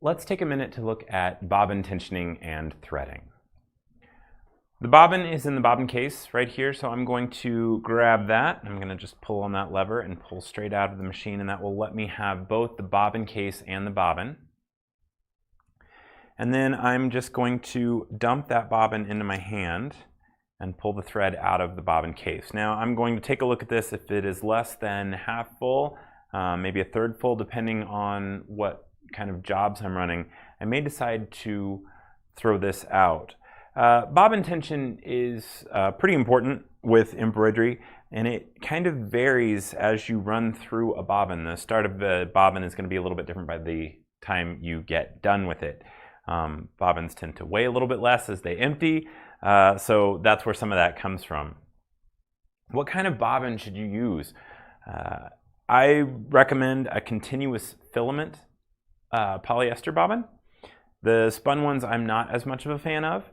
let's take a minute to look at bobbin tensioning and threading. The bobbin is in the bobbin case right here, so I'm going to grab that. I'm going to just pull on that lever and pull straight out of the machine, and that will let me have both the bobbin case and the bobbin. And then I'm just going to dump that bobbin into my hand and pull the thread out of the bobbin case. Now I'm going to take a look at this. If it is less than half full, maybe a third full, depending on what kind of jobs I'm running, I may decide to throw this out. Bobbin tension is pretty important with embroidery, and it kind of varies as you run through a bobbin. The start of the bobbin is going to be a little bit different by the time you get done with it. Bobbins tend to weigh a little bit less as they empty, so that's where some of that comes from. What kind of bobbin should you use? I recommend a continuous filament polyester bobbin. The spun ones I'm not as much of a fan of.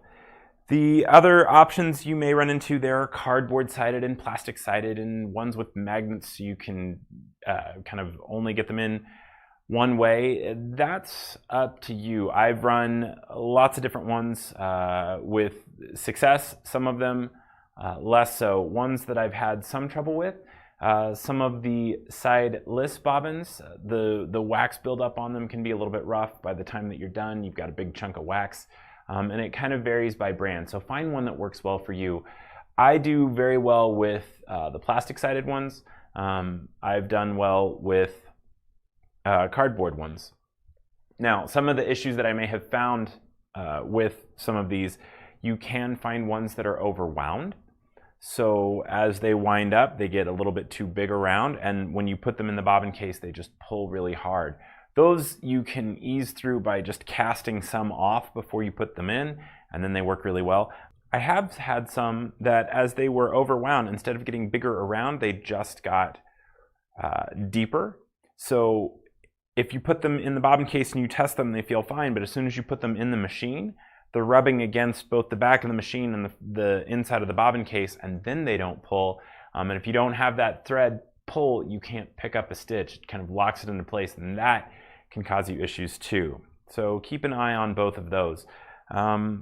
The other options you may run into, there are cardboard sided and plastic sided and ones with magnets, so you can kind of only get them in one way. That's up to you. I've run lots of different ones with success, some of them less so. Ones that I've had some trouble with, some of the sideless bobbins, the wax buildup on them can be a little bit rough. By the time that you're done, you've got a big chunk of wax, and it kind of varies by brand. So find one that works well for you. I do very well with the plastic sided ones. I've done well with cardboard ones. Now, some of the issues that I may have found with some of these, you can find ones that are overwound. So as they wind up, they get a little bit too big around, and when you put them in the bobbin case, they just pull really hard. Those you can ease through by just casting some off before you put them in, and then they work really well. I have had some that as they were overwound, instead of getting bigger around, they just got deeper. So if you put them in the bobbin case and you test them, they feel fine, but as soon as you put them in the machine, they're rubbing against both the back of the machine and the inside of the bobbin case, and then they don't pull. And if you don't have that thread pull, you can't pick up a stitch. It kind of locks it into place, and that can cause you issues too. So keep an eye on both of those. A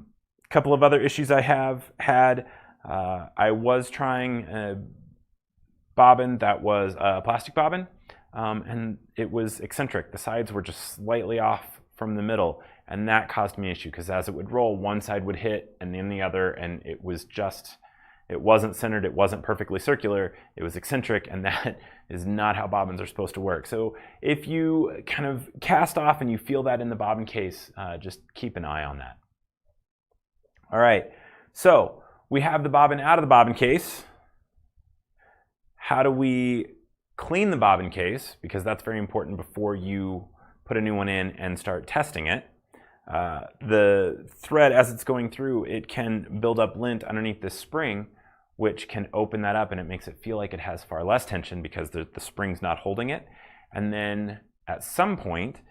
couple of other issues I have had, I was trying a bobbin that was a plastic bobbin, and it was eccentric. The sides were just slightly off from the middle, and that caused me issue because as it would roll, one side would hit and then the other, and it wasn't centered, it wasn't perfectly circular, it was eccentric, and that is not how bobbins are supposed to work. So if you kind of cast off and you feel that in the bobbin case, just keep an eye on that. All right, so we have the bobbin out of the bobbin case. How do we clean the bobbin case? Because that's very important before you put a new one in and start testing it. The thread, as it's going through, it can build up lint underneath the spring, which can open that up, and it makes it feel like it has far less tension because the spring's not holding it. And then at some point,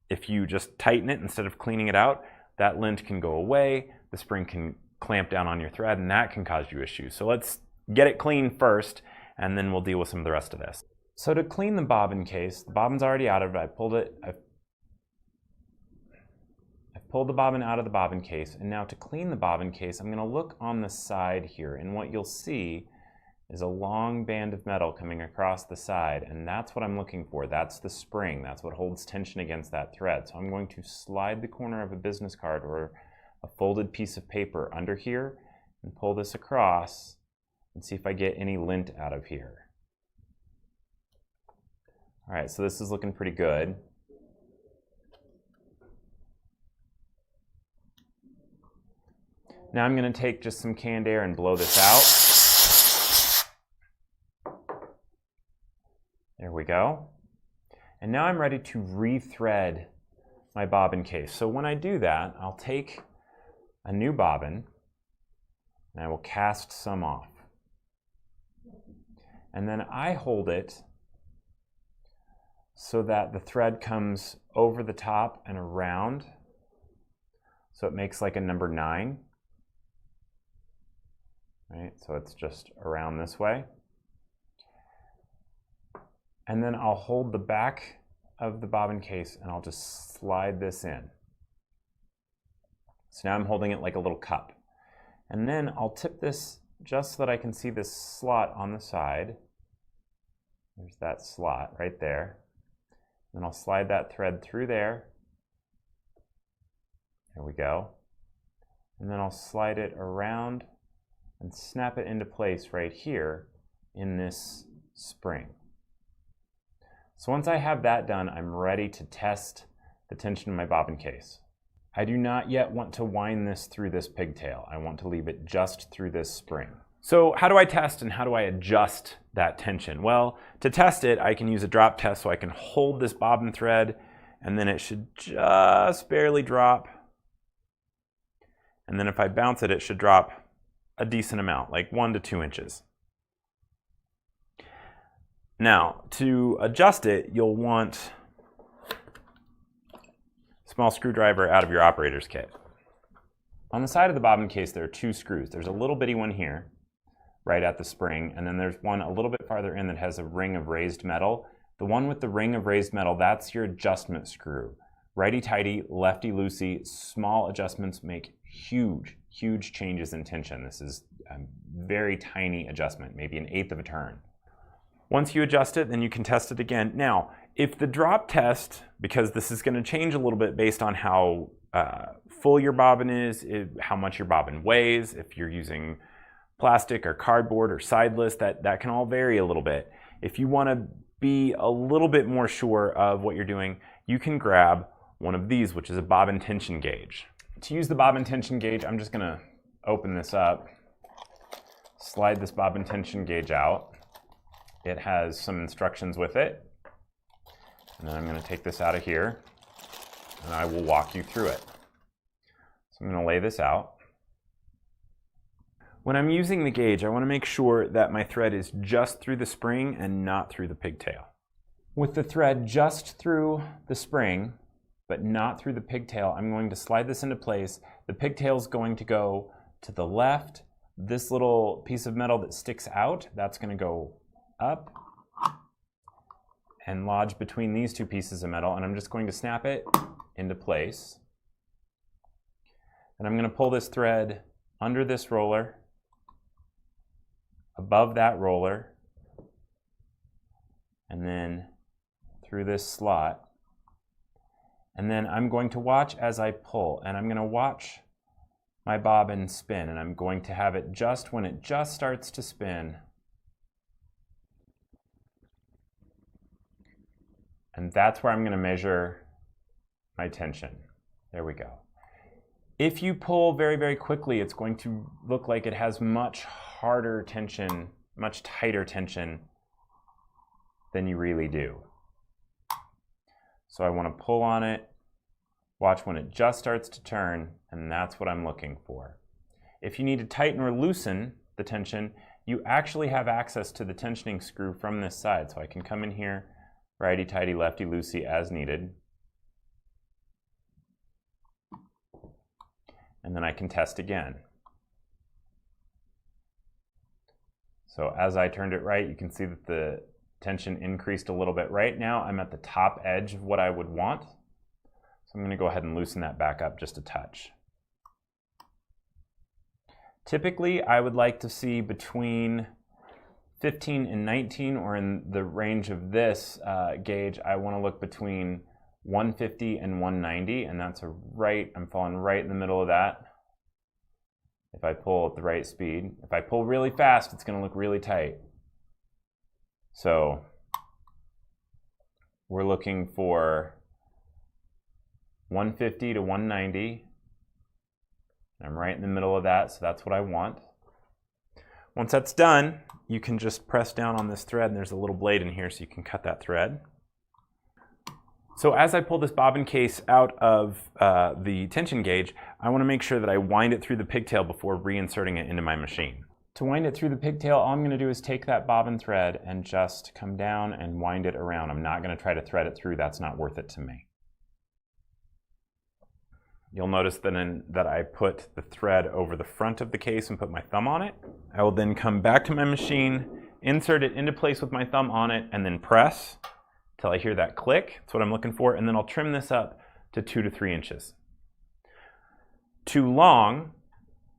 if you just tighten it instead of cleaning it out, that lint can go away, the spring can clamp down on your thread, and that can cause you issues. So let's get it clean first, and then we'll deal with some of the rest of this. So to clean the bobbin case, the bobbin's already out of it. I've pulled the bobbin out of the bobbin case, and now to clean the bobbin case, I'm going to look on the side here, and what you'll see is a long band of metal coming across the side, and that's what I'm looking for. That's the spring. That's what holds tension against that thread. So I'm going to slide the corner of a business card or a folded piece of paper under here and pull this across and see if I get any lint out of here. All right, so this is looking pretty good. Now I'm going to take just some canned air and blow this out. There we go. And now I'm ready to rethread my bobbin case. So when I do that, I'll take a new bobbin and I will cast some off. And then I hold it so that the thread comes over the top and around. So it makes like a number 9. Right, so it's just around this way. And then I'll hold the back of the bobbin case and I'll just slide this in. So now I'm holding it like a little cup. And then I'll tip this just so that I can see this slot on the side. There's that slot right there. Then I'll slide that thread through there. There we go. And then I'll slide it around and snap it into place right here in this spring. So once I have that done, I'm ready to test the tension in my bobbin case. I do not yet want to wind this through this pigtail. I want to leave it just through this spring. So how do I test and how do I adjust that tension? Well, to test it, I can use a drop test, so I can hold this bobbin thread and then it should just barely drop. And then if I bounce it, it should drop a decent amount, like 1 to 2 inches. Now, to adjust it, you'll want a small screwdriver out of your operator's kit. On the side of the bobbin case, there are 2 screws. There's a little bitty one here, right at the spring, and then there's one a little bit farther in that has a ring of raised metal. The one with the ring of raised metal, that's your adjustment screw. Righty-tighty, lefty-loosey, small adjustments make huge changes in tension. This is a very tiny adjustment, maybe 1/8 of a turn. Once you adjust it, then you can test it again. Now, if the drop test, because this is going to change a little bit based on how full your bobbin is, how much your bobbin weighs, if you're using plastic or cardboard or sideless, that can all vary a little bit. If you want to be a little bit more sure of what you're doing, you can grab one of these, which is a bobbin tension gauge. To use the bobbin tension gauge, I'm just going to open this up, slide this bobbin tension gauge out. It has some instructions with it. And then I'm going to take this out of here and I will walk you through it. So I'm going to lay this out. When I'm using the gauge, I want to make sure that my thread is just through the spring and not through the pigtail. With the thread just through the spring, but not through the pigtail, I'm going to slide this into place. The pigtail is going to go to the left. This little piece of metal that sticks out, that's going to go up and lodge between these 2 pieces of metal, and I'm just going to snap it into place. And I'm going to pull this thread under this roller, above that roller, and then through this slot. And then I'm going to watch as I pull, and I'm going to watch my bobbin spin, and I'm going to have it just when it just starts to spin. And that's where I'm going to measure my tension. There we go. If you pull very quickly, it's going to look like it has much harder tension, much tighter tension than you really do. So I want to pull on it, watch when it just starts to turn, and that's what I'm looking for. If you need to tighten or loosen the tension, you actually have access to the tensioning screw from this side. So I can come in here, righty-tighty, lefty-loosey as needed. And then I can test again. So as I turned it right, you can see that the tension increased a little bit. Right now, I'm at the top edge of what I would want. So I'm going to go ahead and loosen that back up just a touch. Typically, I would like to see between 15 and 19, or in the range of this gauge, I want to look between 150 and 190, and that's I'm falling right in the middle of that. If I pull at the right speed. If I pull really fast, it's going to look really tight. So we're looking for 150 to 190. I'm right in the middle of that, so that's what I want. Once that's done, you can just press down on this thread, and there's a little blade in here so you can cut that thread. So as I pull this bobbin case out of the tension gauge, I want to make sure that I wind it through the pigtail before reinserting it into my machine. To wind it through the pigtail, all I'm going to do is take that bobbin thread and just come down and wind it around. I'm not going to try to thread it through. That's not worth it to me. You'll notice that I put the thread over the front of the case and put my thumb on it. I will then come back to my machine, insert it into place with my thumb on it, and then press until I hear that click. That's what I'm looking for, and then I'll trim this up to 2 to 3 inches. Too long,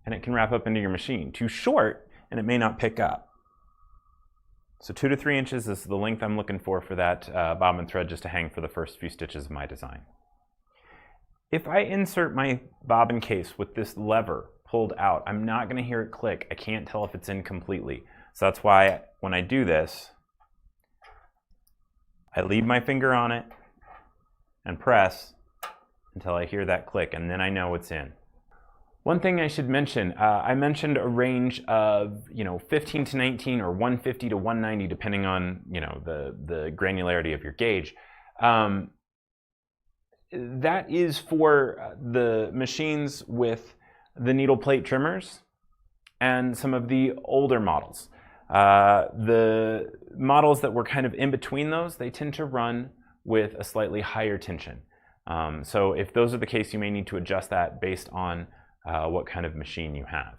and it can wrap up into your machine. Too short, and it may not pick up. So 2 to 3 inches is the length I'm looking for that bobbin thread just to hang for the first few stitches of my design. If I insert my bobbin case with this lever pulled out, I'm not going to hear it click. I can't tell if it's in completely. So that's why when I do this, I leave my finger on it and press until I hear that click, and then I know it's in. One thing I should mention, I mentioned a range of 15 to 19 or 150 to 190 depending on the granularity of your gauge. That is for the machines with the needle plate trimmers and some of the older models. The models that were kind of in between those, they tend to run with a slightly higher tension. So if those are the case, you may need to adjust that based on what kind of machine you have.